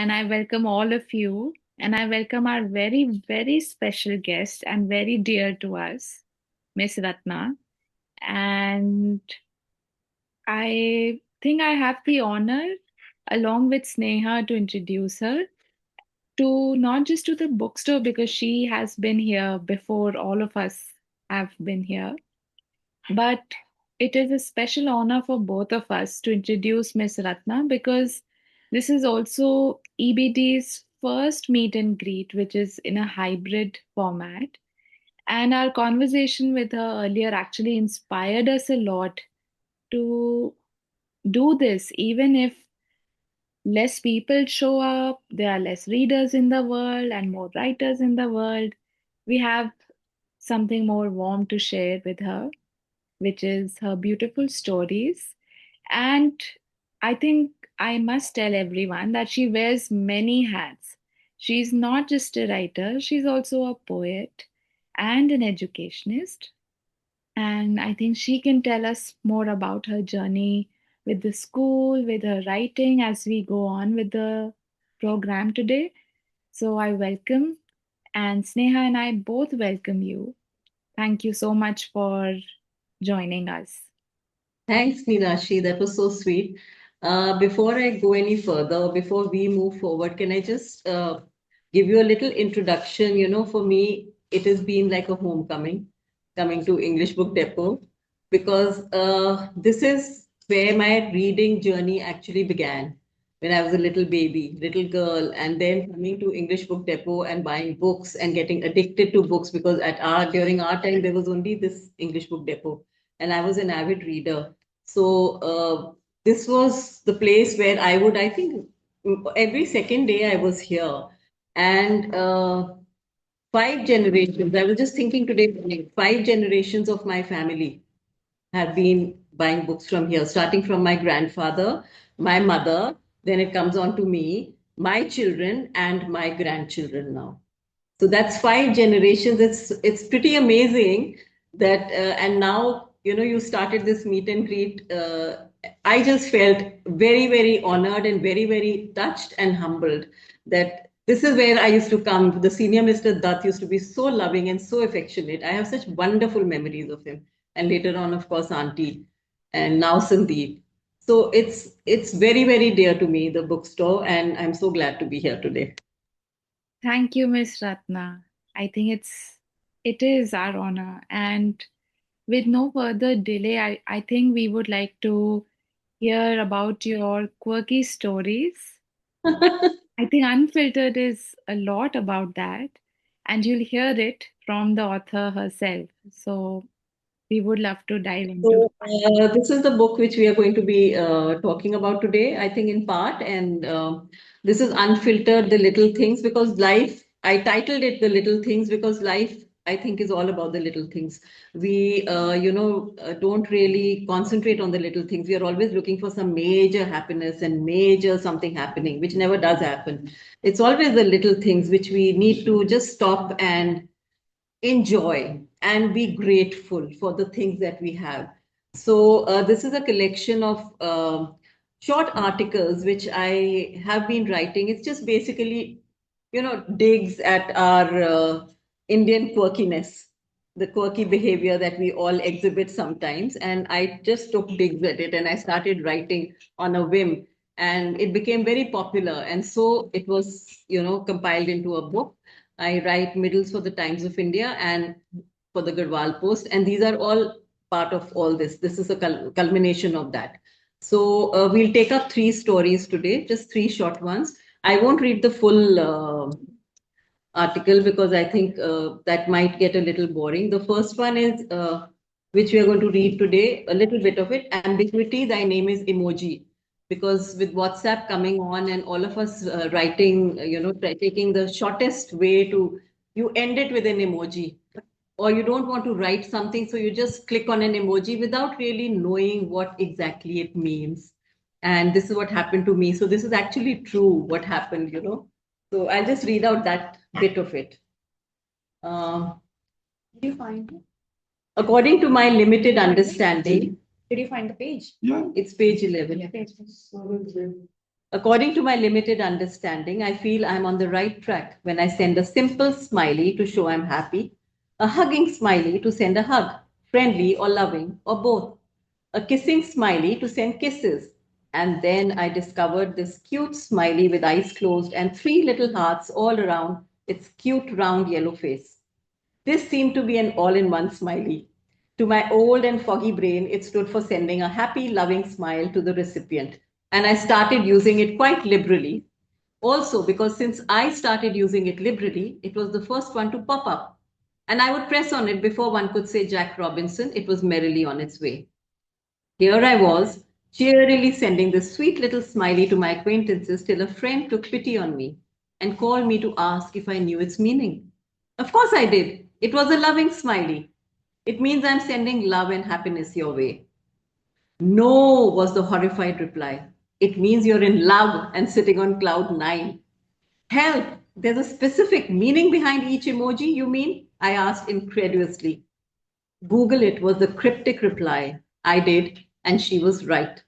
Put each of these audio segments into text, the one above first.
and I welcome all of you. And I welcome our very, very special guest and very dear to us, Miss Ratna. And I think I have the honor, along with Sneha, to introduce her to not just to the bookstore because she has been here before all of us have been here, but it is a special honor for both of us to introduce Miss Ratna because this is also EBD's first meet and greet, which is in a hybrid format. And our conversation with her earlier actually inspired us a lot to do this, even if less people show up, there are less readers in the world and more writers in the world. We have something more warm to share with her, which is her beautiful stories. And I think I must tell everyone that she wears many hats. She's not just a writer, she's also a poet and an educationist. And I think she can tell us more about her journey with the school, with her writing as we go on with the program today. So I welcome, and Sneha and I both welcome you. Thank you so much for joining us. Thanks, Meenakshi. That was so sweet. Before I go any further, before we move forward, can I just give you a little introduction? For me, it has been like a homecoming coming to English Book Depot because this is where my reading journey actually began when I was a little baby, little girl, and then coming to English Book Depot and buying books and getting addicted to books because during our time there was only this English Book Depot, and I was an avid reader. So this was the place where I think, every second day I was here. And five generations, I was just thinking today, five generations of my family have been buying books from here, starting from my grandfather, my mother, then it comes on to me, my children, and my grandchildren now. So that's five generations. It's pretty amazing that, and now you started this meet and greet. I just felt very very honored and very very touched and humbled that this is where I used to come. The senior Mr. Dutt used to be so loving and so affectionate. I have such wonderful memories of him, and later on, of course, Auntie, and now Sandeep. So it's very very dear to me, the bookstore, and I'm so glad to be here today. Thank you, Miss Ratna. I think it is our honor. And with no further delay, I think we would like to hear about your quirky stories. I think Unfiltered is a lot about that, and you'll hear it from the author herself. So we would love to dive into So, this is the book which we are going to be talking about today, I think, in part. And this is Unfiltered, the Little Things, because life, I titled it The Little Things because life, I think, is all about the little things. We, don't really concentrate on the little things. We are always looking for some major happiness and major something happening, which never does happen. It's always the little things which we need to just stop and enjoy and be grateful for the things that we have. So, this is a collection of short articles which I have been writing. It's just basically, digs at our Indian quirkiness, the quirky behavior that we all exhibit sometimes. And I just took digs at it and I started writing on a whim. And it became very popular. And so it was, compiled into a book. I write middles for the Times of India and for the Gadwal Post, and these are all part of all this. This is a culmination of that. So we'll take up three stories today, just three short ones. I won't read the full article because I think that might get a little boring. The first one is, which we are going to read today, a little bit of it. Ambiguity, thy name is emoji. Because with WhatsApp coming on and all of us writing, taking the shortest way to, you end it with an emoji. Or you don't want to write something, so you just click on an emoji without really knowing what exactly it means. And this is what happened to me. So this is actually true, what happened. So I'll just read out that bit of it. Um, Did you find it? According to my limited understanding, Did you find the page? it's page 11. Yeah. Page. According to my limited understanding, I feel I'm on the right track when I send a simple smiley to show I'm happy, a hugging smiley to send a hug, friendly or loving or both, a kissing smiley to send kisses. And then I discovered this cute smiley with eyes closed and three little hearts all around its cute round yellow face. This seemed to be an all in one smiley. To my old and foggy brain, it stood for sending a happy, loving smile to the recipient. And I started using it quite liberally. Also, because since I started using it liberally, it was the first one to pop up. And I would press on it before one could say Jack Robinson, it was merrily on its way. Here I was, cheerily sending this sweet little smiley to my acquaintances till a friend took pity on me and called me to ask if I knew its meaning. Of course I did. It was a loving smiley. It means I'm sending love and happiness your way. No, was the horrified reply. It means you're in love and sitting on cloud nine. Help! There's a specific meaning behind each emoji, you mean? I asked incredulously. Google it was the cryptic reply. I did, and she was right.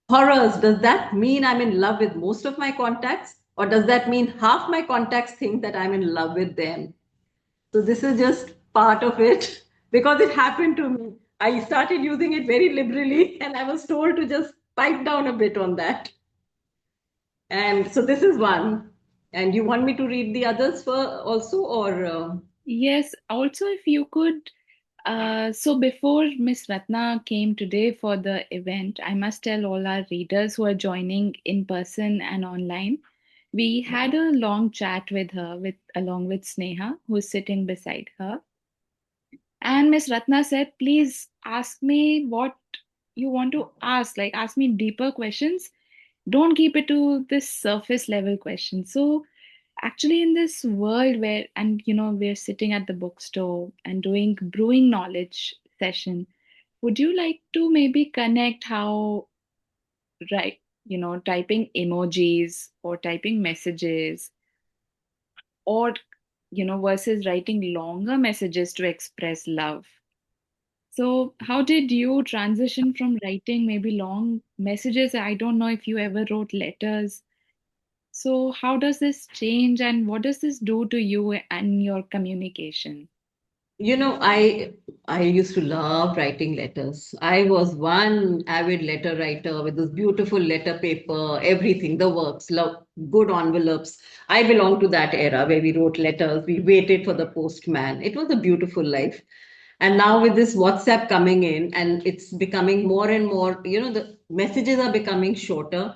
Horrors, does that mean I'm in love with most of my contacts? Or does that mean half my contacts think that I'm in love with them? So this is just part of it because it happened to me. I started using it very liberally and I was told to just pipe down a bit on that. And so this is one. And you want me to read the others for also or Yes, also if you could, so before Miss Ratna came today for the event, I must tell all our readers who are joining in person and online, we had a long chat with her, with along with Sneha, who's sitting beside her. And Miss Ratna said, please ask me what you want to ask, like ask me deeper questions. Don't keep it to this surface level question. So actually in this world where, and we're sitting at the bookstore and doing brewing knowledge session, would you like to maybe connect how, right, typing emojis or typing messages, or versus writing longer messages to express love? So how did you transition from writing maybe long messages? I don't know if you ever wrote letters. So, how does this change and what does this do to you and your communication? you know, I used to love writing letters. I was one avid letter writer with this beautiful letter paper, everything, the works, love, good envelopes. I belong to that era where we wrote letters, we waited for the postman. It was a beautiful life. And now with this WhatsApp coming in and it's becoming more and more, the messages are becoming shorter.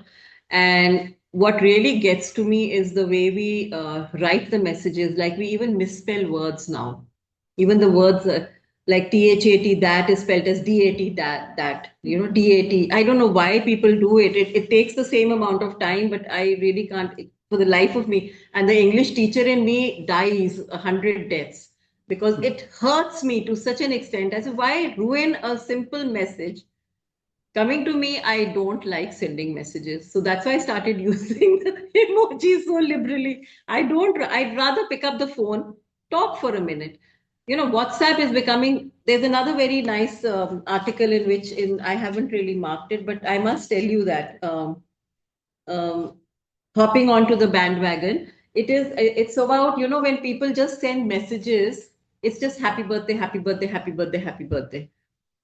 And what really gets to me is the way we write the messages, like we even misspell words now. Even the words like THAT, that is spelled as DAT, DAT. I don't know why people do it. It takes the same amount of time, but I really can't for the life of me. And the English teacher in me dies 100 deaths because it hurts me to such an extent as why ruin a simple message. Coming to me, I don't like sending messages. So that's why I started using the emojis so liberally. I'd rather pick up the phone, talk for a minute. WhatsApp is becoming, there's another very nice article in which I haven't really marked it, but I must tell you that um, hopping onto the bandwagon, it's about, when people just send messages, it's just happy birthday, happy birthday, happy birthday, happy birthday.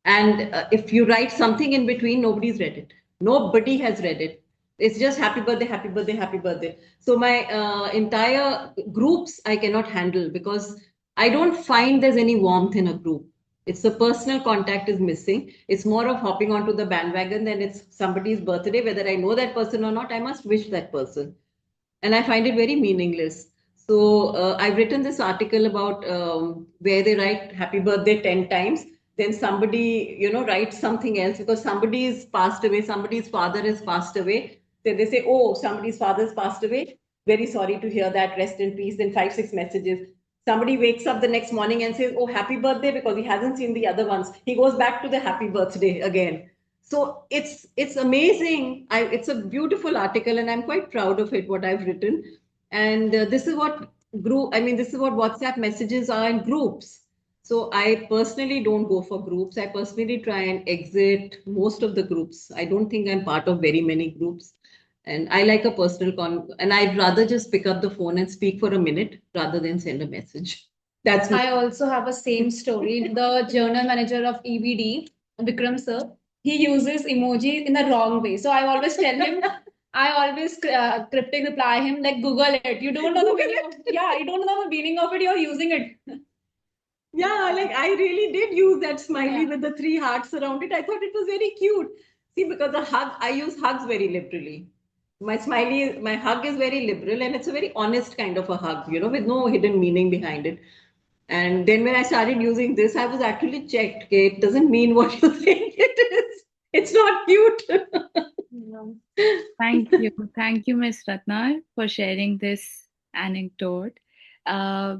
And if you write something in between, nobody's read it. Nobody has read it. It's just happy birthday, happy birthday, happy birthday. So my entire groups I cannot handle because I don't find there's any warmth in a group. It's the personal contact is missing. It's more of hopping onto the bandwagon than it's somebody's birthday. Whether I know that person or not, I must wish that person, and I find it very meaningless. So I've written this article about where they write happy birthday 10 times. Then somebody, writes something else because somebody's passed away, somebody's father has passed away. Then they say, oh, somebody's father has passed away. Very sorry to hear that. Rest in peace. Then five, six messages. Somebody wakes up the next morning and says, oh, happy birthday, because he hasn't seen the other ones. He goes back to the happy birthday again. So it's amazing. It's a beautiful article, and I'm quite proud of it. What I've written, and this is what group. I mean, this is what WhatsApp messages are in groups. So I personally don't go for groups. I personally try and exit most of the groups. I don't think I'm part of very many groups, And I like a personal and I'd rather just pick up the phone and speak for a minute rather than send a message. That's I also have a same story. The journal manager of EVD, Vikram sir, he uses emoji in the wrong way. So I always tell him, I always cryptic reply him like Google it. You don't know the meaning of yeah, you don't know the meaning of it. You're using it. Yeah, like I really did use that smiley Yeah. with the three hearts around it. I thought it was very cute. See, because a hug, I use hugs very liberally. My hug is very liberal and it's a very honest kind of a hug, with no hidden meaning behind it. And then when I started using this, I was actually checked. Okay, it doesn't mean what you think it is. It's not cute. No. Thank you, Miss Ratna, for sharing this anecdote. Uh,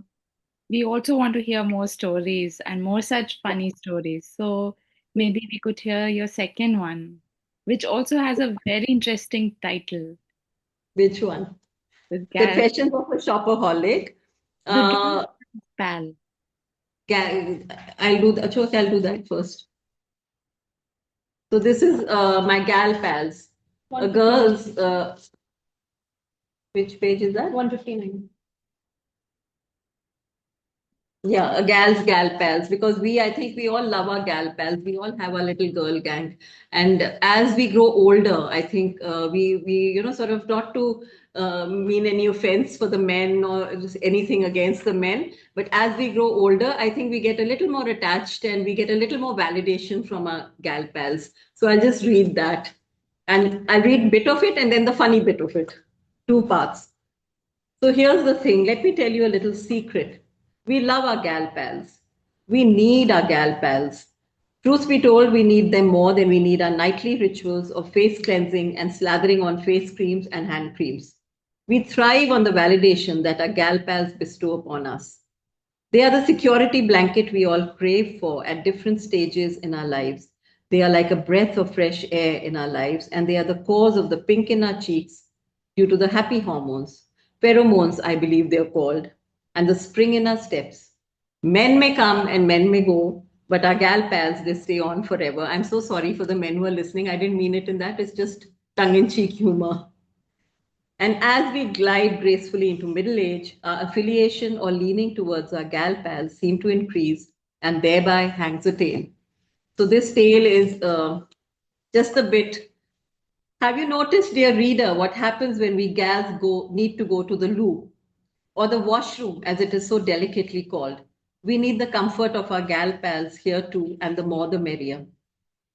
we also want to hear more stories and more such funny stories. So maybe we could hear your second one, which also has a very interesting title, Which one? the gal, Confessions of a Shopaholic. the gal Uh, pal. I'll do that. Okay, I'll do that first. So this is my gal pals. A girls. Which page is that? 159. Yeah, a gal pals, because I think we all love our gal pals. We all have our little girl gang, and as we grow older, I think we sort of, not to mean any offense for the men or just anything against the men, but as we grow older, I think we get a little more attached and we get a little more validation from our gal pals. So I'll just read that, and I'll read bit of it and then the funny bit of it, two parts. So here's the thing. Let me tell you a little secret. We love our gal pals. We need our gal pals. Truth be told, we need them more than we need our nightly rituals of face cleansing and slathering on face creams and hand creams. We thrive on the validation that our gal pals bestow upon us. They are the security blanket we all crave for at different stages in our lives. They are like a breath of fresh air in our lives, and they are the cause of the pink in our cheeks due to the happy hormones. Pheromones, I believe they are called, and the spring in our steps. Men may come and men may go, but our gal pals, they stay on forever. I'm so sorry for the men who are listening. I didn't mean it in that. It's just tongue in cheek humor. And as we glide gracefully into middle age, our affiliation or leaning towards our gal pals seem to increase, and thereby hangs a tail. So this tail is just a bit. Have you noticed, dear reader, what happens when we gals need to go to the loo or the washroom, as it is so delicately called? We need the comfort of our gal pals here too, and the more the merrier.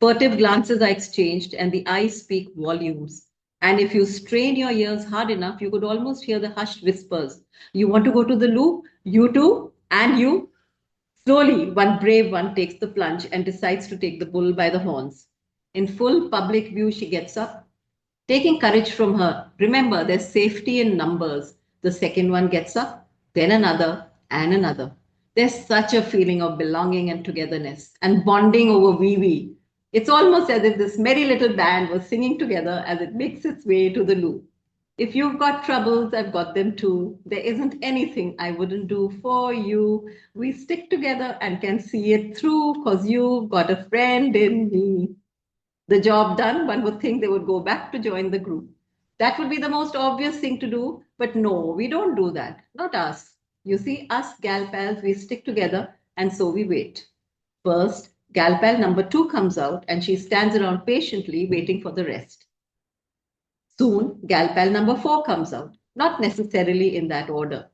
Furtive glances are exchanged, and the eyes speak volumes. And if you strain your ears hard enough, you could almost hear the hushed whispers. You want to go to the loo? You too? And you? Slowly, one brave one takes the plunge and decides to take the bull by the horns. In full public view, she gets up, taking courage from her. Remember, there's safety in numbers. The second one gets up, then another, and another. There's such a feeling of belonging and togetherness and bonding over wee wee. It's almost as if this merry little band was singing together as it makes its way to the loo. If you've got troubles, I've got them too. There isn't anything I wouldn't do for you. We stick together and can see it through because you've got a friend in me. The job done, one would think they would go back to join the group. That would be the most obvious thing to do, but no, we don't do that. Not us. You see, us gal pals, we stick together and so we wait. First, gal pal number two comes out and she stands around patiently waiting for the rest. Soon, gal pal number four comes out, not necessarily in that order.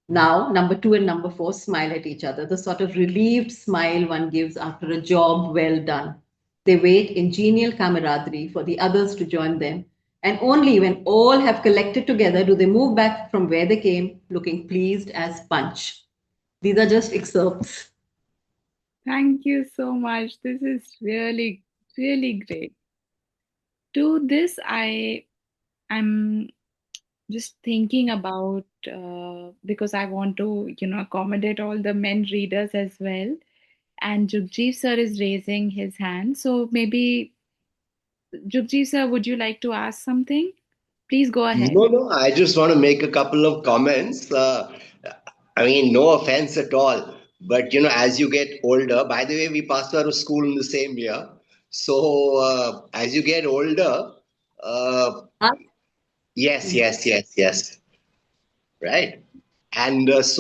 Now, number two and number four smile at each other, the sort of relieved smile one gives after a job well done. They wait in genial camaraderie for the others to join them, and only when all have collected together do they move back from where they came, looking pleased as punch. These are just excerpts. Thank you so much. This is really, really great. To this, I'm just thinking about because I want to, accommodate all the men readers as well. And Jugjeev sir is raising his hand. So maybe Jugjeev sir, would you like to ask something? Please go ahead. No, no, I just want to make a couple of comments. I mean, no offense at all, but as you get older, by the way, we passed out of school in the same year. So, as you get older, uh, Huh? Yes, yes, yes, yes. Right. And as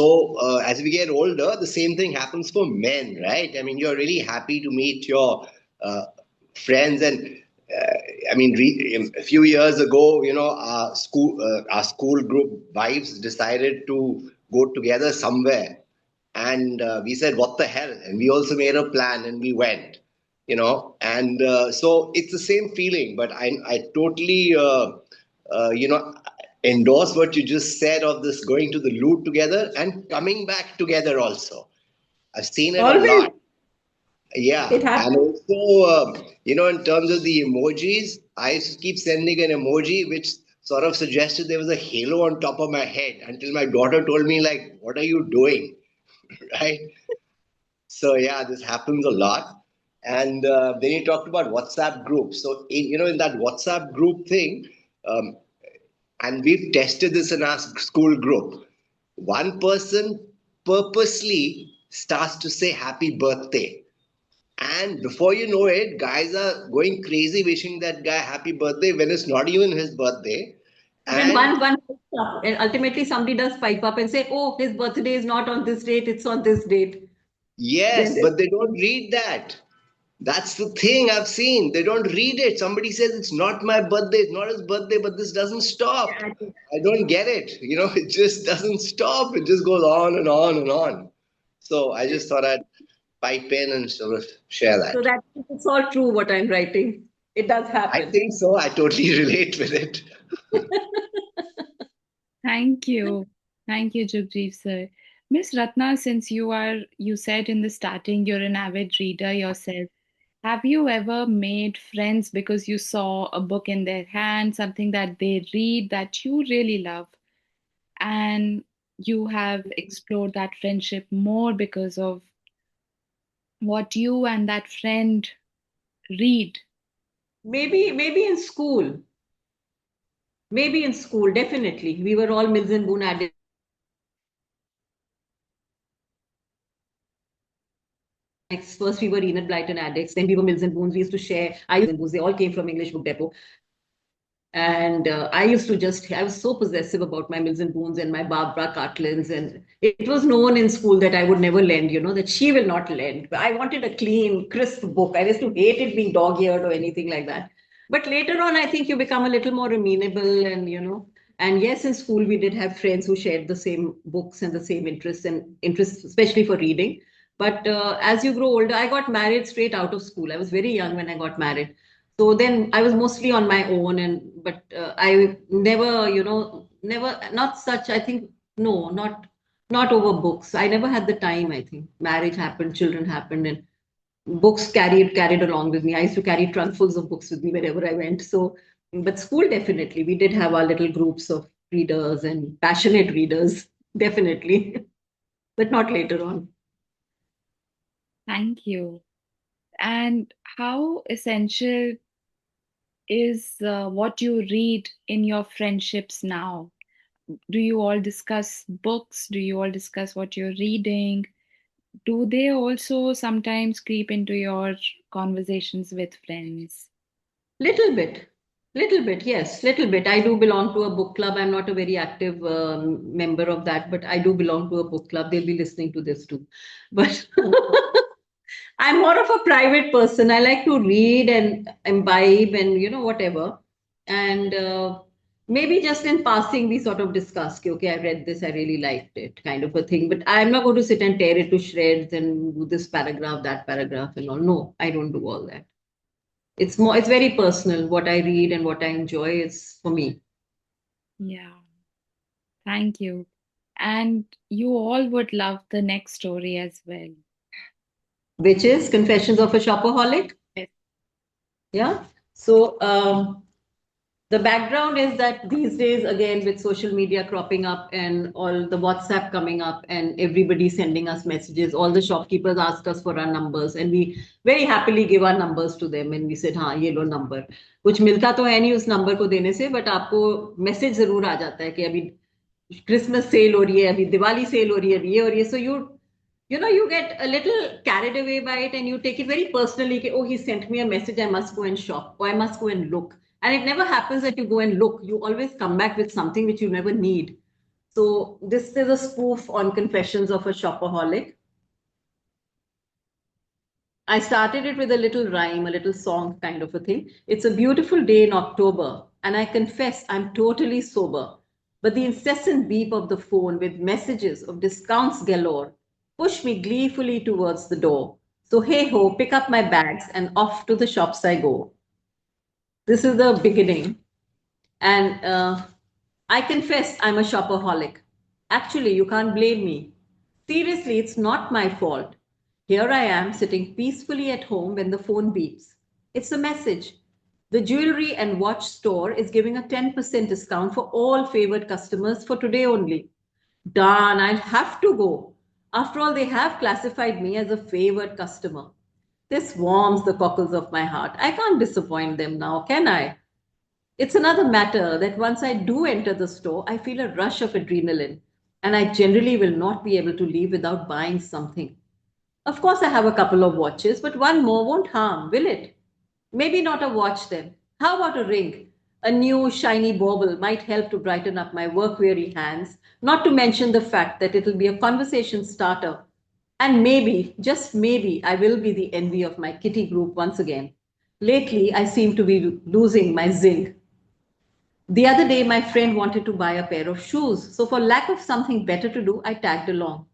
we get older, the same thing happens for men, right? I mean, you're really happy to meet your uh, friends, and I mean, a few years ago, our school group wives decided to go together somewhere, and we said, "What the hell?" And we also made a plan, and we went. And so it's the same feeling, but I totally endorse what you just said of this going to the loo together and coming back together also. I've seen it a Always lot. Yeah. it And happens. also, in terms of the emojis, I used to keep sending an emoji which sort of suggested there was a halo on top of my head until my daughter told me, like, what are you doing? Right? So, yeah, this happens a lot. And then you talked about WhatsApp groups. So, in that WhatsApp group thing, um, and we've tested this in our school group. One person purposely starts to say happy birthday. And before you know it, guys are going crazy wishing that guy happy birthday when it's not even his birthday. Then And one pipes up, and ultimately somebody does pipe up and say, "Oh, his birthday is not on this date; it's on this date." yes, Then but they don't read that. That's the thing I've seen. They don't read it. Somebody says it's not my birthday, it's not his birthday, but this doesn't stop. there's I don't get it. It just doesn't stop. It just goes on and on and on. So I just thought I'd pipe in and sort of share so that. that it's all true what I'm writing. It does I happen. think so. I totally relate with it. Thank you. Thank you, Jugjeev sir. Miss Ratna, since you said in the starting you're an avid reader yourself, have you ever made friends because you saw a book in their hand, something that they read that you really love, and you have explored that friendship more because of what you and that friend read? Maybe in school. Maybe in school, definitely. We were all Mills and Boon addicts. First, we were Enid Blyton addicts. Then we were Mills and Boons. We used to share. I used and Boons. They all came from English Book Depot. And I was so possessive about my Mills and Boons and my Barbara Cartlins. And it was known in school that I would never lend, that she will not lend. But I wanted a clean, crisp book. I used to hate it being dog-eared or anything like that. But later on, I think you become a little more amenable and yes, in school, we did have friends who shared the same books and the same interests, especially for reading. But as you grow older, I got married straight out of school. I was very young when I got married. So then I was mostly on my own, but I never, never, not such. I think no, not over books. I never had the time. I think marriage happened, children happened, and books carried along with me. I used to carry trunks of books with me wherever I went. So, but school definitely, we did have our little groups of readers and passionate readers, definitely, but not later on. Thank you. And how essential is what you read in your friendships now? Do you all discuss books? Do you all discuss what you're reading? Do they also sometimes creep into your conversations with friends? Little bit, yes, little bit. I do belong to a book club. I'm not a very active member of that, but I do belong to a book club. They'll be listening to this too. But I'm more of a private person. I like to read and imbibe and whatever. And maybe just in passing, we sort of discuss, okay, I read this, I really liked it, kind of a thing. But I'm not going to sit and tear it to shreds and do this paragraph, that paragraph, and all. No, I don't do all that. It's very personal. What I read and what I enjoy is for me. Yeah, thank you. And you all would love the next story as well. Which is Confessions of a Shopaholic. Yes. Yeah. So the background is that these days, again, with social media cropping up and all the WhatsApp coming up and everybody sending us messages, all the shopkeepers ask us for our numbers and we very happily give our numbers to them and we said, हाँ ये लो number. कुछ मिलता तो है नहीं उस number को देने से, but आपको message जरूर आ जाता है कि अभी Christmas sale हो रही है, अभी दिवाली sale हो रही है, अभी ये हो रही है. So you get a little carried away by it and you take it very personally. Oh, he sent me a message. I must go and shop or I must go and look. And it never happens that you go and look. You always come back with something which you never need. So this is a spoof on Confessions of a Shopaholic. I started it with a little rhyme, a little song kind of a thing. It's a beautiful day in October, and I confess I'm totally sober. But the incessant beep of the phone with messages of discounts galore push me gleefully towards the door. So hey ho, pick up my bags and off to the shops I go. This is the beginning. And I confess I'm a shopaholic. Actually, you can't blame me. Seriously, it's not my fault. Here I am sitting peacefully at home when the phone beeps. It's a message. The jewelry and watch store is giving a 10% discount for all favored customers for today only. Darn, I'll have to go. After all, they have classified me as a favored customer. This warms the cockles of my heart. I can't disappoint them now, can I? It's another matter that once I do enter the store, I feel a rush of adrenaline, and I generally will not be able to leave without buying something. Of course, I have a couple of watches, but one more won't harm, will it? Maybe not a watch then. How about a ring? A new shiny bauble might help to brighten up my work weary hands, not to mention the fact that it'll be a conversation starter. And maybe, just maybe, I will be the envy of my kitty group once again. Lately, I seem to be losing my zing. The other day, my friend wanted to buy a pair of shoes, so for lack of something better to do, I tagged along.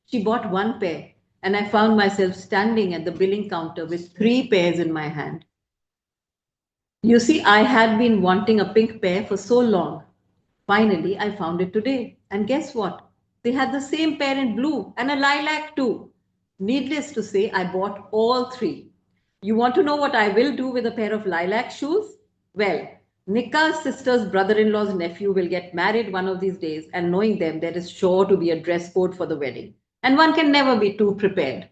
She bought one pair, and I found myself standing at the billing counter with three pairs in my hand. You see, I had been wanting a pink pair for so long. Finally, I found it today. And guess what? They had the same pair in blue and a lilac too. Needless to say, I bought all three. You want to know what I will do with a pair of lilac shoes? Well, Nika's sister's brother in law's nephew will get married one of these days, and knowing them, there is sure to be a dress code for the wedding. And one can never be too prepared.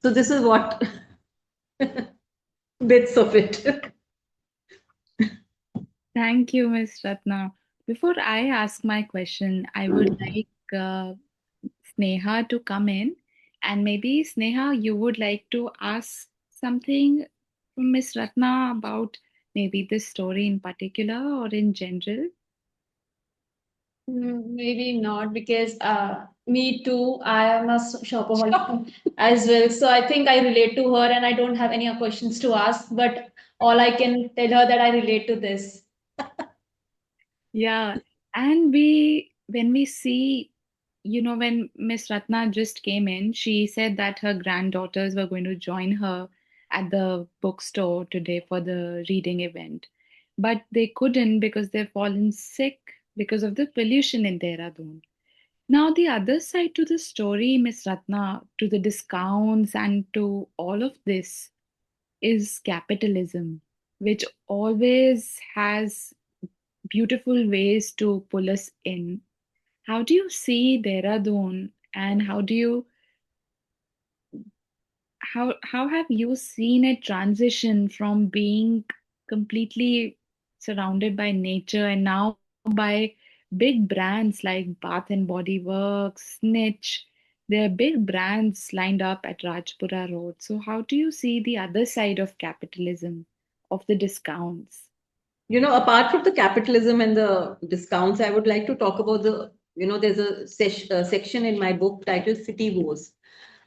So, this is what bits of it. Thank you, Miss Ratna. Before I ask my question, I would like Sneha to come in. And maybe, Sneha, you would like to ask something from Miss Ratna about maybe this story in particular or in general. Maybe not because me too. I am a shopaholic as well. So I think I relate to her and I don't have any questions to ask. But all I can tell her that I relate to this. Yeah, and when we see, when Miss Ratna just came in, she said that her granddaughters were going to join her at the bookstore today for the reading event. But they couldn't because they've fallen sick because of the pollution in Dehradun. Now, the other side to the story, Miss Ratna, to the discounts and to all of this is capitalism, which always has beautiful ways to pull us in. How do you see Dehradun, and how have you seen it transition from being completely surrounded by nature and now by big brands like Bath and Body Works, Snitch? There are big brands lined up at Rajpura Road. So how do you see the other side of capitalism, of the discounts? Apart from the capitalism and the discounts, I would like to talk about there's a section in my book titled City Wars,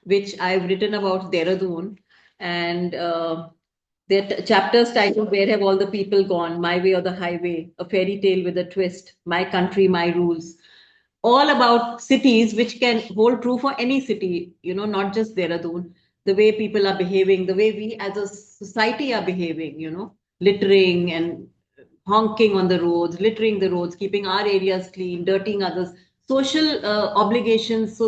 which I've written about Dehradun. And the chapters titled Where Have All the People Gone? My Way or the Highway, A Fairy Tale with a Twist, My Country, My Rules. All about cities, which can hold true for any city, not just Dehradun. The way people are behaving, the way we as a society are behaving, littering and honking on the roads, littering the roads, keeping our areas clean, dirtying others. Social obligations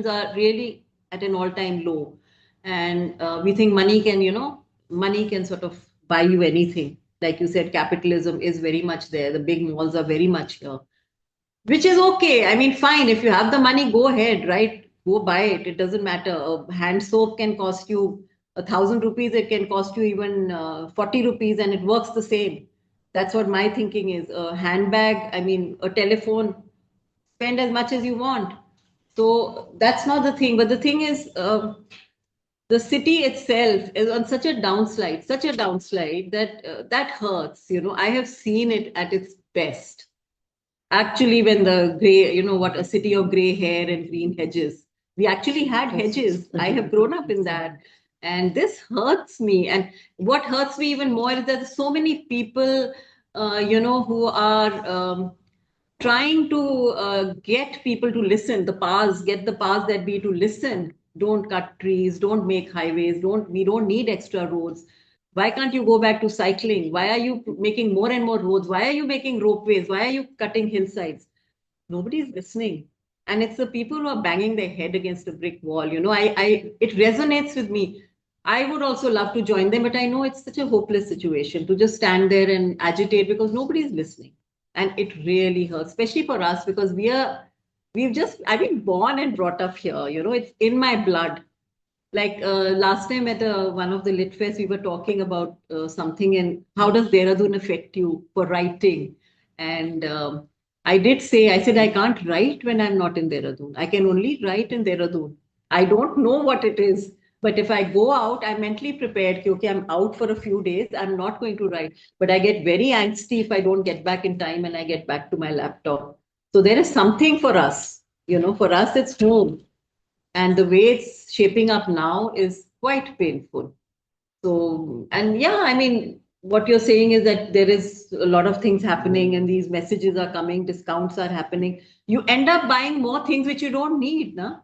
are really at an all-time low, and we think money can sort of buy you anything. Like you said, capitalism is very much there. The big malls are very much here, which is okay. I mean, fine. If you have the money, go ahead, right? Go buy it. It doesn't matter. A hand soap can cost you 1,000 rupees. It can cost you even 40 rupees, and it works the same. That's what my thinking is. A handbag, I mean, a telephone, spend as much as you want. So that's not the thing. But the thing is, the city itself is on such a downslide, that that hurts. I have seen it at its best. Actually, when the gray, what, a city of gray hair and green hedges. We actually had hedges. I have grown up in that. And this hurts me. And what hurts me even more is that there's so many people, who are trying to get people to listen, get the powers that be to listen. Don't cut trees, don't make highways, we don't need extra roads. Why can't you go back to cycling? Why are you making more and more roads? Why are you making ropeways? Why are you cutting hillsides? Nobody's listening. And it's the people who are banging their head against a brick wall. It resonates with me. I would also love to join them, but I know it's such a hopeless situation to just stand there and agitate because nobody's listening. And it really hurts, especially for us, because I've been born and brought up here. It's in my blood. Like last time at one of the Lit Fest, we were talking about something, and how does Dehradun affect you for writing? And I said, I can't write when I'm not in Dehradun. I can only write in Dehradun. I don't know what it is. But if I go out, I'm mentally prepared. Okay, I'm out for a few days. I'm not going to write. But I get very angsty if I don't get back in time and I get back to my laptop. So there is something for us. For us, it's home. And the way it's shaping up now is quite painful. So, and yeah, I mean, what you're saying is that there is a lot of things happening and these messages are coming, discounts are happening. You end up buying more things which you don't need, na?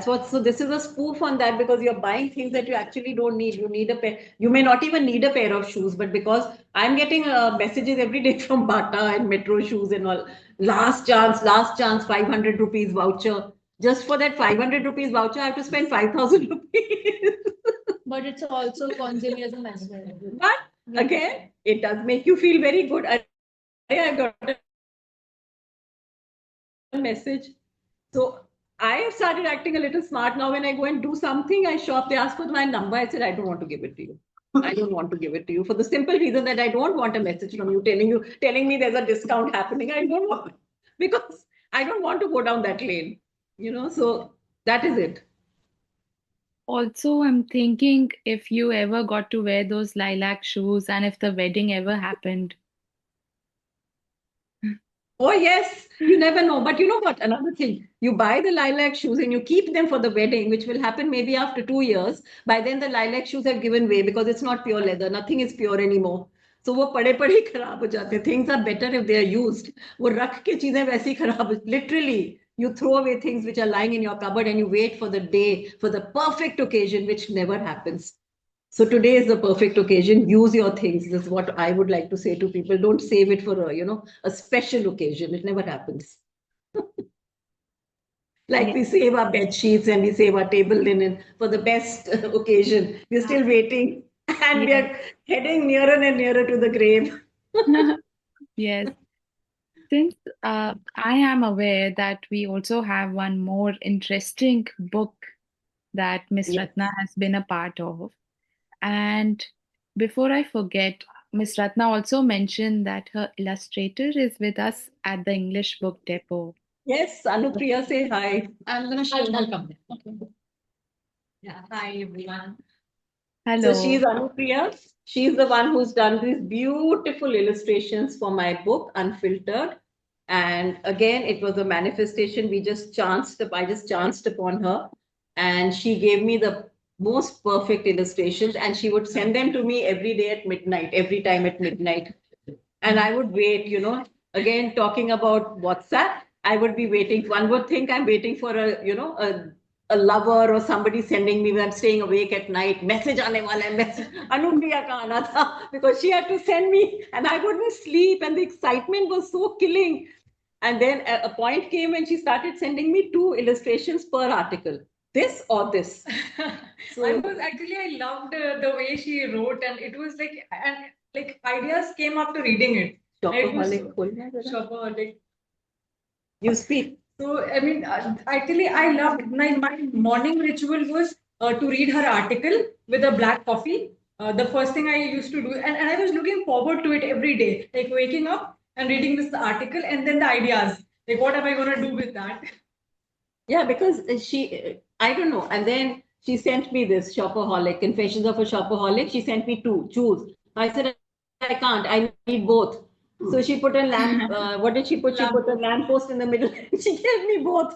So this is a spoof on that, because you're buying things that you actually don't need. You need a pair. You may not even need a pair of shoes, but because I'm getting messages every day from Bata and Metro shoes and all, last chance, 500 rupees voucher. Just for that 500 rupees voucher, I have to spend 5,000 rupees. But it's also consumerism as well. But again, it does make you feel very good. I got a message. So I have started acting a little smart now. When I go and do something, I shop, they ask for my number. I said, I don't want to give it to you. I don't want to give it to you for the simple reason that I don't want a message from you telling me there's a discount happening. I don't want, because I don't want to go down that lane. So that is it. Also, I'm thinking if you ever got to wear those lilac shoes and if the wedding ever happened. Oh, yes, you never know. But you know what? Another thing, you buy the lilac shoes and you keep them for the wedding, which will happen maybe after 2 years. By then, the lilac shoes have given way because it's not pure leather. Nothing is pure anymore. So वो पड़े पड़े ही खराब हो जाते. Things are better if they are used. वो रख के चीजें वैसी खराब. Literally, you throw away things which are lying in your cupboard and you wait for the day, for the perfect occasion, which never happens. So today is the perfect occasion. Use your things. This is what I would like to say to people. Don't save it for a special occasion. It never happens. Like we save our bed sheets and we save our table linen for the best occasion. We're still waiting, and we are heading nearer and nearer to the grave. Yes. Since I am aware that we also have one more interesting book that Miss Yes. Ratna has been a part of. And before I forget, Miss Ratna also mentioned that her illustrator is with us at the English Book Depot. Yes, Anupriya, say hi. I'm gonna show I'll you. come there. Okay. Yeah. Hi everyone. So Hello. she's Anupriya. She's the one who's done these beautiful illustrations for my book, Unfiltered. And again, it was a manifestation. I just chanced upon her, and she gave me the most perfect illustrations, and she would send them to me every day at midnight, every time at midnight. And I would wait, again, talking about WhatsApp, I would be waiting. One would think I'm waiting for a lover or somebody sending me when I'm staying awake at night. Message aane wala hai, message. Anupriya ka aana tha, because she had to send me and I wouldn't sleep, and the excitement was so killing. And then a point came when she started sending me 2 illustrations per article. This or this. So I loved the way she wrote, and it was like ideas came after reading it. Shopaholic. You speak. So I mean, actually, I loved my morning ritual was to read her article with a black coffee. The first thing I used to do, and I was looking forward to it every day, like waking up and reading this article, and then the ideas, like what am I going to do with that? Yeah, because I don't know. And then She sent me this Shopaholic, Confessions of a Shopaholic. She sent me two. Choose. I said, I can't. I need both. So she put a lamp. What did she put? She put a lamppost in the middle. She gave me both.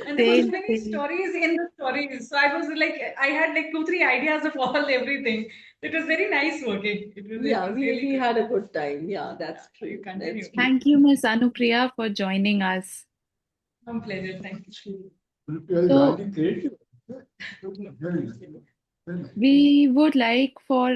And there were so Same, many same. stories in the stories. So I was like, I had like 2, 3 ideas of all everything. It was very nice working. Yeah, It was we, really we good. had a good time. Yeah, that's You true. continue. That's true. Thank you, Miss Anupriya, for joining us. My pleasure. Thank you. So, we would like for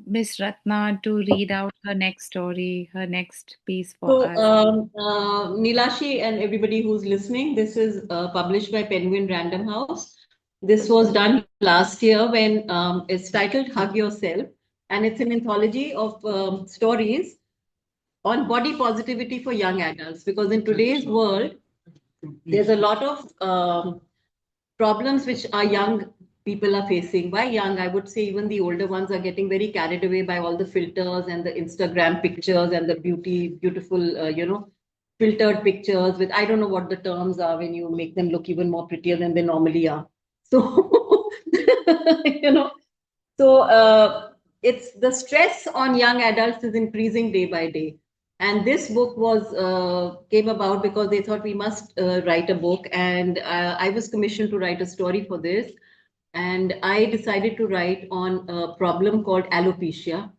Miss Ratna to read out her next story, her next piece for So, us. Nilashi and everybody who's listening, this is published by Penguin Random House. This was done last year when it's titled Hug Yourself, and it's an anthology of stories on body positivity for young adults. Because in today's world, there's a lot of problems which our young people are facing. By young, I would say even the older ones are getting very carried away by all the filters and the Instagram pictures and the beautiful, filtered pictures with, I don't know what the terms are when you make them look even more prettier than they normally are. So, you know, so it's the stress on young adults is increasing day by day. And this book was came about because they thought we must write a book, and I was commissioned to write a story for this. And I decided to write on a problem called alopecia,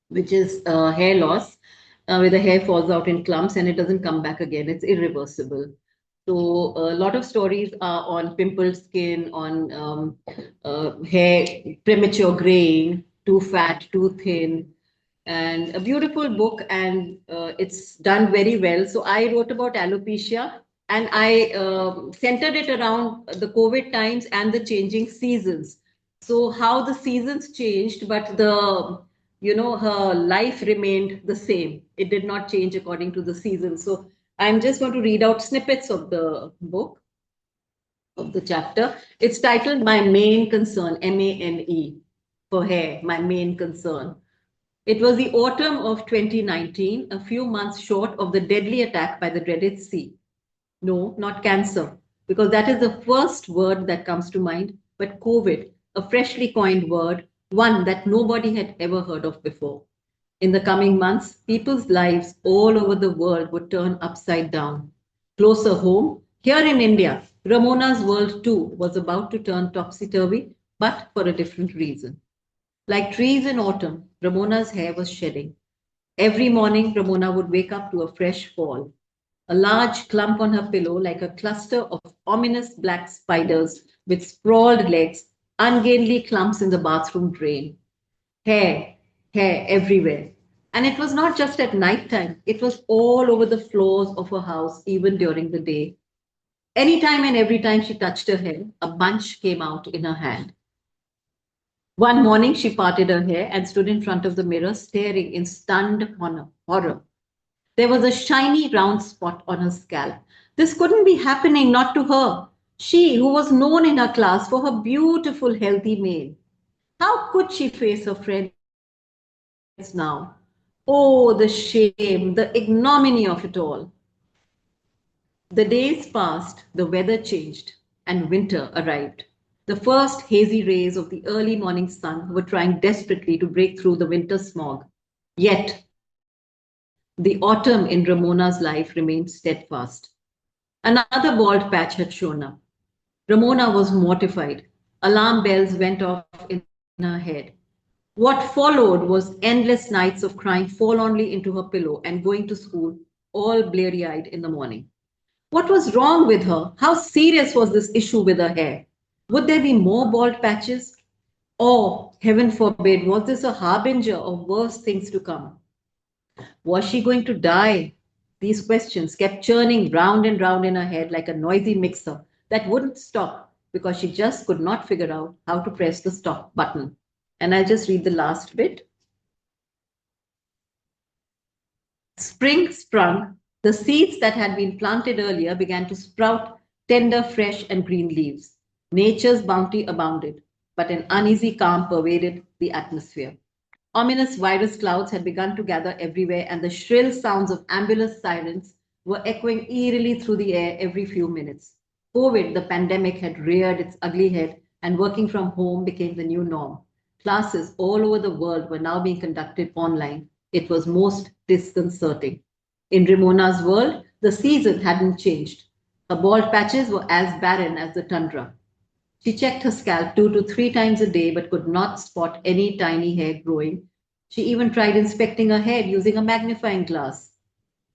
which is hair loss, where the hair falls out in clumps and it doesn't come back again. It's irreversible. So a lot of stories are on pimpled skin, on hair premature graying, too fat, too thin, and a beautiful book, and it's done very well. So I wrote about alopecia, and I centered it around the COVID times and the changing seasons. So how the seasons changed, but her life remained the same. It did not change according to the season. So I'm just going to read out snippets of the book, of the chapter. It's titled My Main Concern, MANE, for hair, my main concern. It was the autumn of 2019, a few months short of the deadly attack by the dreaded C. No, not cancer, because that is the first word that comes to mind, but COVID, a freshly coined word, one that nobody had ever heard of before. In the coming months, people's lives all over the world would turn upside down. Closer home, here in India, Ramona's world too was about to turn topsy turvy, but for a different reason. Like trees in autumn, Ramona's hair was shedding. Every morning, Ramona would wake up to a fresh fall. A large clump on her pillow, like a cluster of ominous black spiders with sprawled legs, ungainly clumps in the bathroom drain. Hair, hair everywhere. And it was not just at night time, it was all over the floors of her house, even during the day. Anytime and every time she touched her hair, a bunch came out in her hand. One morning, she parted her hair and stood in front of the mirror, staring in stunned horror. There was a shiny round spot on her scalp. This couldn't be happening, not to her. She, who was known in her class for her beautiful, healthy mane. How could she face her friends now? Oh, the shame, the ignominy of it all. The days passed, the weather changed, and winter arrived. The first hazy rays of the early morning sun were trying desperately to break through the winter smog. Yet, the autumn in Ramona's life remained steadfast. Another bald patch had shown up. Ramona was mortified. Alarm bells went off in her head. What followed was endless nights of crying forlornly into her pillow and going to school, all bleary eyed in the morning. What was wrong with her? How serious was this issue with her hair? Would there be more bald patches? Or, heaven forbid, was this a harbinger of worse things to come? Was she going to die? These questions kept churning round and round in her head like a noisy mixer that wouldn't stop because she just could not figure out how to press the stop button. And I'll just read the last bit. Spring sprung. The seeds that had been planted earlier began to sprout tender, fresh, and green leaves. Nature's bounty abounded, but an uneasy calm pervaded the atmosphere. Ominous virus clouds had begun to gather everywhere, and the shrill sounds of ambulance sirens were echoing eerily through the air every few minutes. COVID, the pandemic, had reared its ugly head, and working from home became the new norm. Classes all over the world were now being conducted online. It was most disconcerting. In Ramona's world, the season hadn't changed. Her bald patches were as barren as the tundra. She checked her scalp 2 to 3 times a day but could not spot any tiny hair growing. She even tried inspecting her head using a magnifying glass.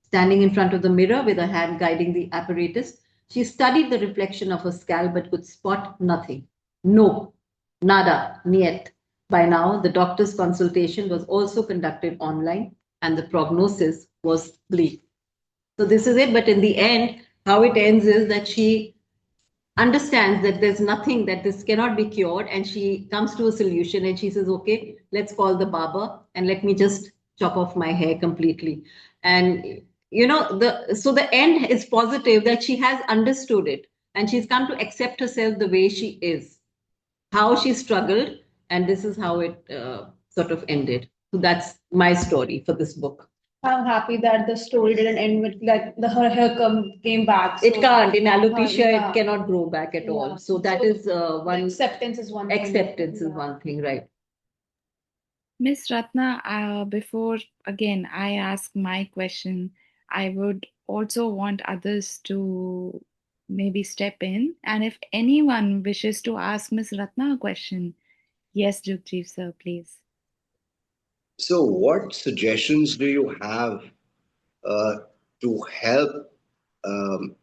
Standing in front of the mirror with her hand guiding the apparatus, she studied the reflection of her scalp but could spot nothing. No, nada, niet. By now, the doctor's consultation was also conducted online and the prognosis was bleak. So, this is it. But in the end, how it ends is that she understands that there's nothing, that this cannot be cured, and she comes to a solution and she says, okay, let's call the barber and let me just chop off my hair completely. And the end is positive, that she has understood it and she's come to accept herself the way she is, how she struggled, and this is how it sort of ended. So that's my story for this book. I'm happy that the story didn't end with like her hair came back. It So, can't. In alopecia, yeah. it cannot grow back at all. Yeah. So that So is one. acceptance is one thing. Acceptance is Yeah. one thing, right? Miss Ratna, before again I ask my question, I would also want others to maybe step in. And if anyone wishes to ask Miss Ratna a question, yes, Jugjeev sir, please. So, what suggestions do you have uh, to help um,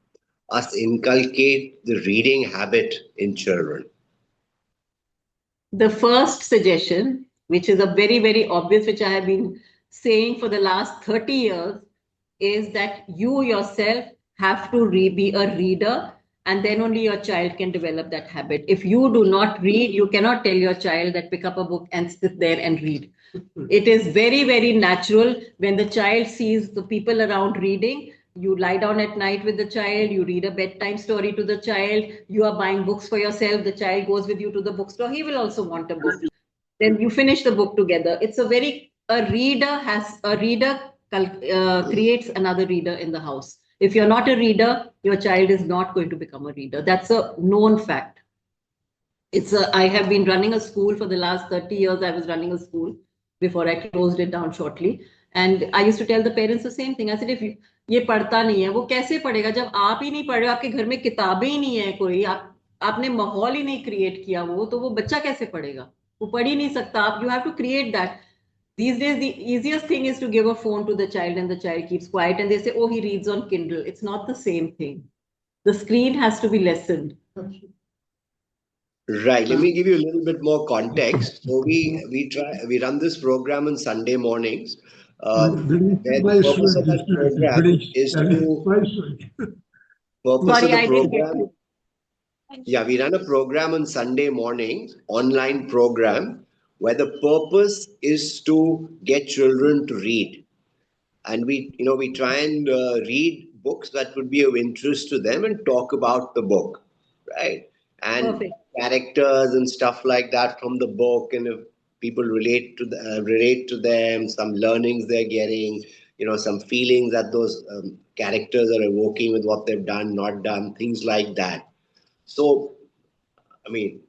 us inculcate the reading habit in children? The first suggestion, which is a very, very obvious, which I have been saying for the last 30 years, is that you yourself have to be a reader, and then only your child can develop that habit. If you do not read, you cannot tell your child that pick up a book and sit there and read. It is very, very natural when the child sees the people around reading. You lie down at night with the child, you read a bedtime story to the child, you are buying books for yourself, the child goes with you to the bookstore, he will also want a book. Then you finish the book together. It's a reader creates another reader in the house. If you're not a reader, your child is not going to become a reader. That's a known fact. I have been running a school for the last 30 years. I was running a school before I closed it down shortly. And I used to tell the parents the same thing. I said, if ये पढ़ता नहीं है, वो कैसे पढ़ेगा जब आप ही नहीं पढ़ रहे हो, आपके घर में किताबें ही नहीं है, कोई आपने माहौल ही नहीं क्रिएट किया, वो बच्चा कैसे पढ़ेगा? वो पढ़ ही नहीं सकता. आप you have to create that. These days, the easiest thing is to give a phone to the child and the child keeps quiet and they say, oh, he reads on Kindle. It's not the same thing. The screen has to be lessened. Right. Let me give you a little bit more context. So we run this program on Sunday mornings. Where the purpose of that program is to purpose of the program. Yeah, we run a program on Sunday mornings, online program, where the purpose is to get children to read, and we try and read books that would be of interest to them and talk about the book, right? And Perfect. characters and stuff like that from the book, and if people relate to them, some learnings they're getting, some feelings that those characters are evoking with what they've done, not done, things like that. So, I mean,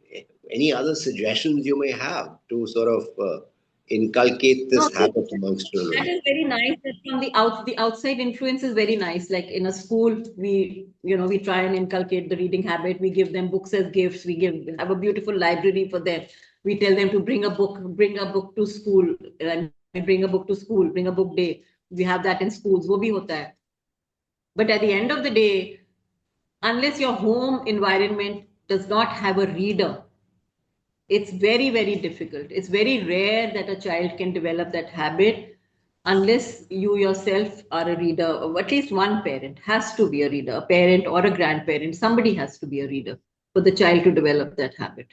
any other suggestions you may have to sort of inculcate this habit amongst That children? is very nice. That from the outside influence is very nice. Like in a school, we try and inculcate the reading habit. We give them books as gifts. We have a beautiful library for them. We tell them to bring a book to school. Bring a book to school. Bring a book day. We have that in schools. वो भी होता है. But at the end of the day, unless your home environment does not have a reader, it's very, very difficult. It's very rare that a child can develop that habit unless you yourself are a reader, or at least one parent has to be a reader, a parent or a grandparent. Somebody has to be a reader for the child to develop that habit.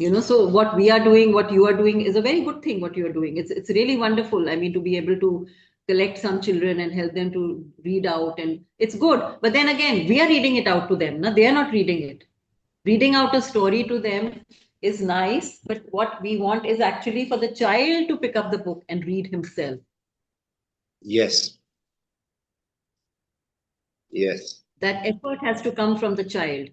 So what we are doing, what you are doing is a very good thing, what you are doing. It's really wonderful. I mean, to be able to collect some children and help them to read out, and it's good. But then again, we are reading it out to them. No? They are not reading it. Reading out a story to them is nice, but what we want is actually for the child to pick up the book and read himself. Yes. Yes. That effort has to come from the child,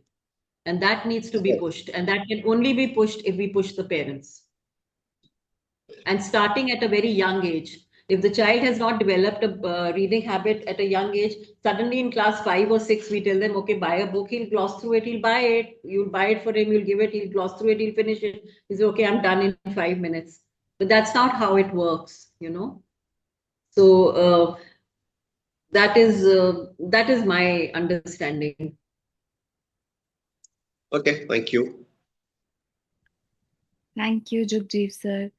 and that needs to be pushed, and that can only be pushed if we push the parents. And starting at a very young age. If the child has not developed a reading habit at a young age, suddenly in class 5 or 6, we tell them, okay, buy a book, he'll gloss through it, he'll buy it, you'll buy it for him, you'll give it, he'll gloss through it, he'll finish it. He's okay, I'm done in 5 minutes. But that's not how it works, you know. So that is my understanding. Okay, thank you. Thank you, Jugjeev sir.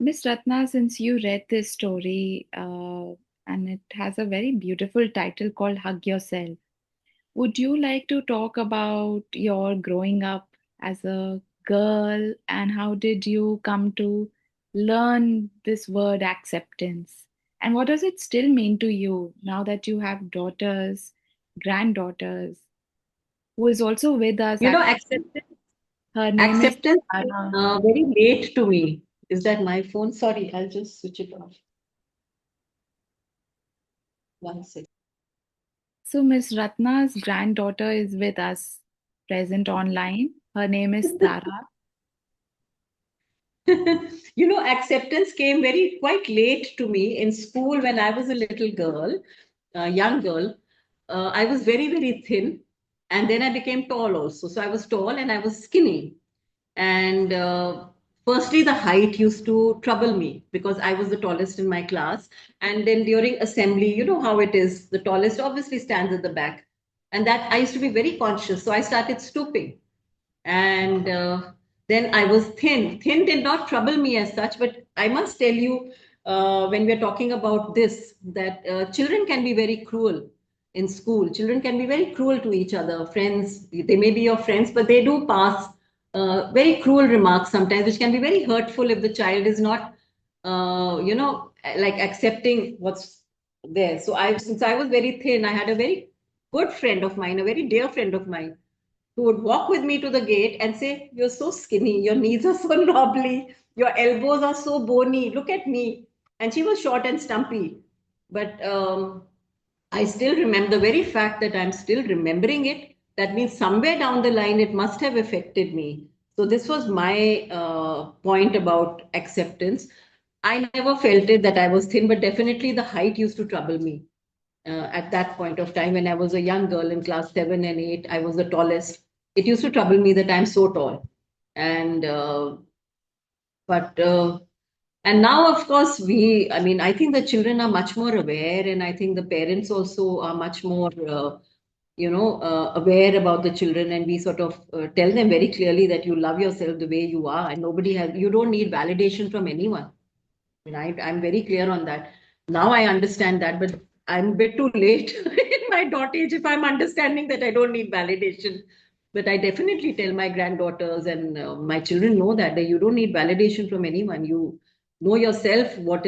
Miss Ratna, since you read this story, and it has a very beautiful title called Hug Yourself, would you like to talk about your growing up as a girl and how did you come to learn this word acceptance? And what does it still mean to you now that you have daughters, granddaughters, who is also with us You know, actually? Her name is acceptance came Tara. very late to me. Is that my phone? Sorry, I'll just switch it off. 1 second. So, Miss Ratna's granddaughter is with us, present online. Her name is Tara. You know, acceptance came very quite late to me in school when I was a little girl, a young girl. I was very, very thin, and then I became tall also. So I was tall and I was skinny. And firstly, the height used to trouble me because I was the tallest in my class. And then during assembly, you know how it is, the tallest obviously stands at the back. And that I used to be very conscious. So I started stooping. And then I was thin. Thin did not trouble me as such, but I must tell you, when we're talking about this, that children can be very cruel in school. Children can be very cruel to each other. Friends, they may be your friends, but they do pass very cruel remarks sometimes, which can be very hurtful if the child is not, like accepting what's there. So since I was very thin, I had a very good friend of mine, a very dear friend of mine who would walk with me to the gate and say, "You're so skinny, your knees are so knobbly, your elbows are so bony, look at me." And she was short and stumpy. But I still remember the very fact that I'm still remembering it. That means somewhere down the line, it must have affected me. So, this was my point about acceptance. I never felt it that I was thin, but definitely the height used to trouble me at that point of time when I was a young girl in class 7 and 8. I was the tallest. It used to trouble me that I'm so tall. And but and now, of course, I mean, I think the children are much more aware, and I think the parents also are much more, aware about the children, and we sort of tell them very clearly that you love yourself the way you are, and you don't need validation from anyone. Right, I'm very clear on that. Now I understand that, but I'm a bit too late in my daughter age if I'm understanding that I don't need validation. But I definitely tell my granddaughters and my children know that you don't need validation from anyone. You know yourself what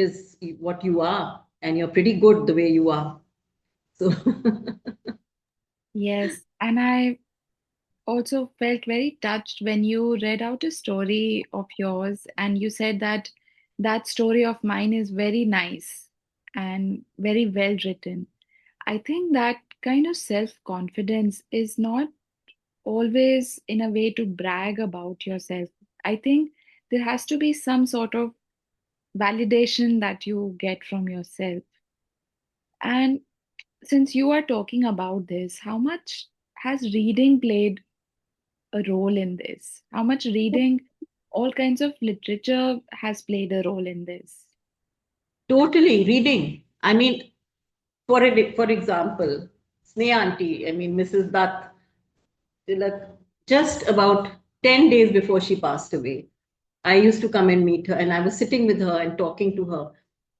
you are, and you're pretty good the way you are. So Yes, and I also felt very touched when you read out a story of yours and you said that that story of mine is very nice and very well written. I think that kind of self-confidence is not always in a way to brag about yourself. I think there has to be some sort of validation that you get from yourself. And since you are talking about this, how much has reading played a role in this? How much reading, all kinds of literature has played a role in this? totally reading. I mean, for example, Sneha auntie, I mean Mrs. Dutt, like just about 10 days before she passed away, I used to come and meet her, and I was sitting with her and talking to her,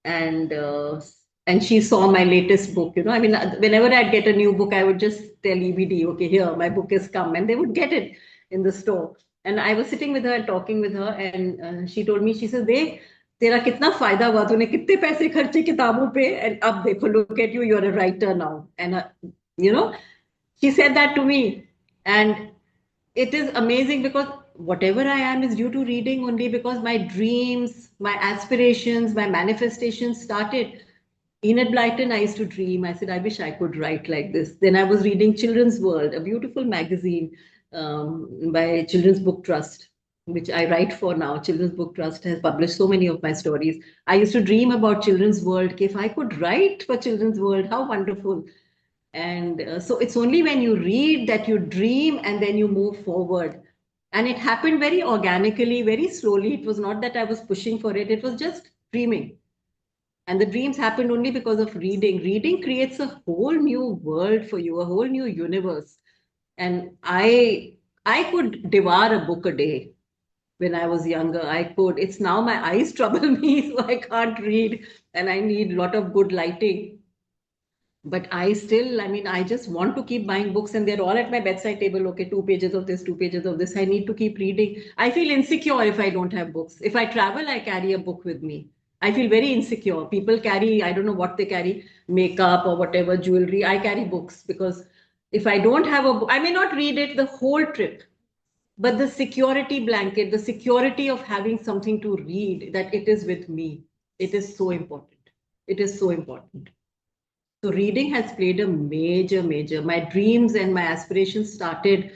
and she saw my latest book. You know, I mean, whenever I'd get a new book, I would just tell EBD, "Okay, here, my book has come," and they would get it in the store. And I was sitting with her and talking with her, and she told me, she says, "देख, तेरा कितना फायदा हुआ, तूने कितने पैसे खर्चे किताबों पे, and अब देखो, look at you, you're a writer now." And you know, she said that to me, and it is amazing because whatever I am is due to reading only, because my dreams, my aspirations, my manifestations started Enid Blyton, I used to dream. I said, I wish I could write like this. Then I was reading Children's World, a beautiful magazine by Children's Book Trust, which I write for now. Children's Book Trust has published so many of my stories. I used to dream about Children's World. If I could write for Children's World, how wonderful. And so it's only when you read that you dream and then you move forward. And it happened very organically, very slowly. It was not that I was pushing for it, it was just dreaming. And the dreams happened only because of reading. Reading creates a whole new world for you, a whole new universe. And I could devour a book a day when I was younger. I could. It's now my eyes trouble me, so I can't read, and I need a lot of good lighting. But I mean, I just want to keep buying books, and they're all at my bedside table. Okay, 2 pages of this, 2 pages of this. I need to keep reading. I feel insecure if I don't have books. If I travel, I carry a book with me. I feel very insecure. People carry, I don't know what they carry, makeup or whatever, jewelry. I carry books because if I don't have a book, I may not read it the whole trip, but the security blanket, the security of having something to read, that it is with me, it is so important. It is so important. So reading has played a major. My dreams and my aspirations started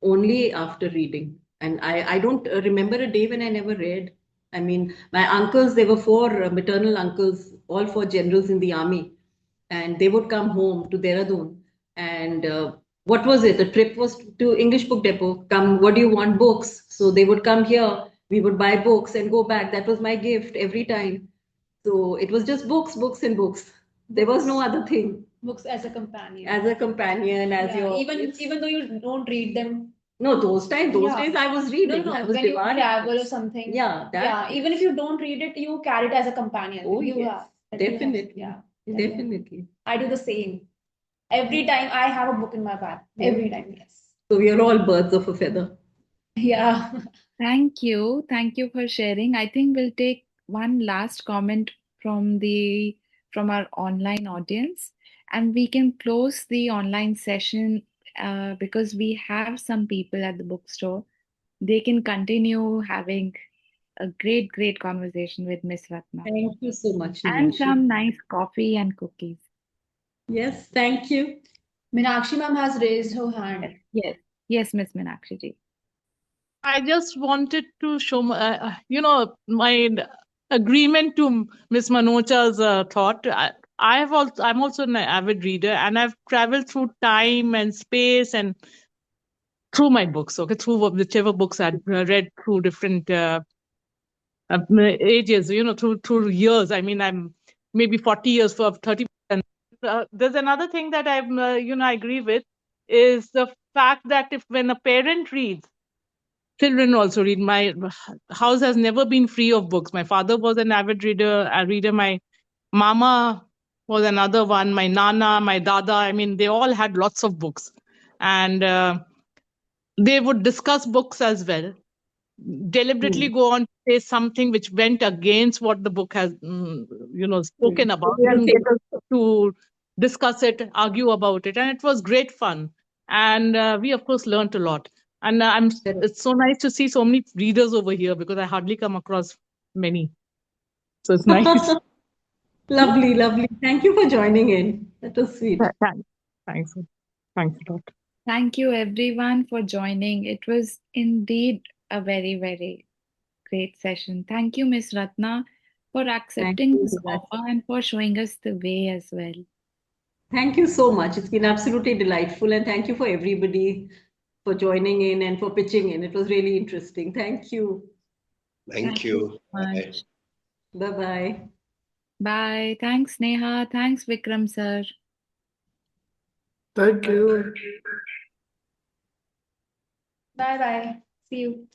only after reading. And I don't remember a day when I never read. I mean, my uncles, there were four maternal uncles, all four generals in the army. And they would come home to Dehradun. And what was it? The trip was to English Book Depot. Come, what do you want? Books. So they would come here. We would buy books and go back. That was my gift every time. So it was just books, books, and books. There was no other thing. Books as a companion. As a companion, as Yeah, your even though you don't read them. no, those Yeah. days I was reading. No, I was when you devouring travel or books. something. Yeah, that. Yeah, even if you don't read it, you carry it as a companion. Oh, you yes, have. That you have. definitely. Yeah. Definitely. I do the same. Every time I have a book in my bag. Yeah. Every time, yes. So we are all birds of a feather. Yeah. Thank you. Thank you for sharing. I think we'll take one last comment from our online audience, and we can close the online session because we have some people at the bookstore. They can continue having a great conversation with Miss Ratna Thank you so much, and Meenakshi. some nice coffee and cookies. Yes, thank you. Meenakshi ma'am has raised her hand. Yes, Miss Meenakshi ji. I just wanted to show, my agreement to Miss Manucha's thought. I'm also an avid reader, and I've traveled through time and space and through my books. Okay, through whichever books I'd read through different ages. Through years. I mean, I'm maybe 40 years for 30. And there's another thing that I agree with is the fact that when a parent reads, children also read. My house has never been free of books. My father was an avid reader. My mama was another one. My nana, my dada. I mean, they all had lots of books, and they would discuss books as well. Deliberately go on to say something which went against what the book has, spoken about, and get us to discuss it, argue about it, and it was great fun. And we, of course, learned a lot. And it's so nice to see so many readers over here because I hardly come across many. So it's nice. Lovely. Thank you for joining in. That was sweet. Thanks a lot. Thank you everyone for joining. It was indeed a very great session. Thank you, Miss Ratna, for accepting you, this Meenakshi. offer and for showing us the way as well. Thank you so much. It's been absolutely delightful, and thank you for everybody for joining in and for pitching in. It was really interesting. Thank you. Thank you. so much. Bye-bye. Bye. Thanks, Neha. Thanks, Vikram sir. Thank you. Bye bye. See you.